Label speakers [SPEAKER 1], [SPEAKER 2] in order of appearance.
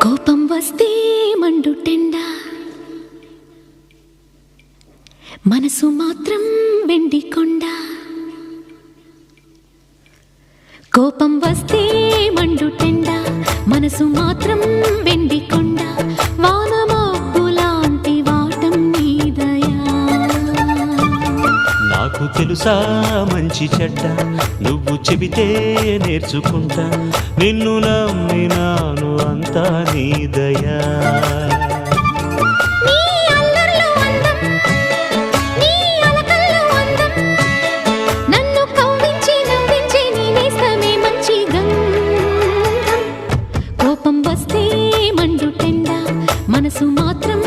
[SPEAKER 1] కోపం వస్తే మండుటెండ, మనసు మాత్రం వెండి కొండ. కోపం వస్తే మండుటెండ, మనసు మాత్రం వెండి కొండ. వానమబ్బులాంటి వాటం నీదయా.
[SPEAKER 2] నాకు తెలుసా మంచి చెడ్డ, నువ్వు చెబితే నేర్చుకుంటా. నిన్ను నమ్మినాను అంతా నీదయా.
[SPEAKER 1] కోపం వస్తే మండుటెండ, మనసు మాత్రం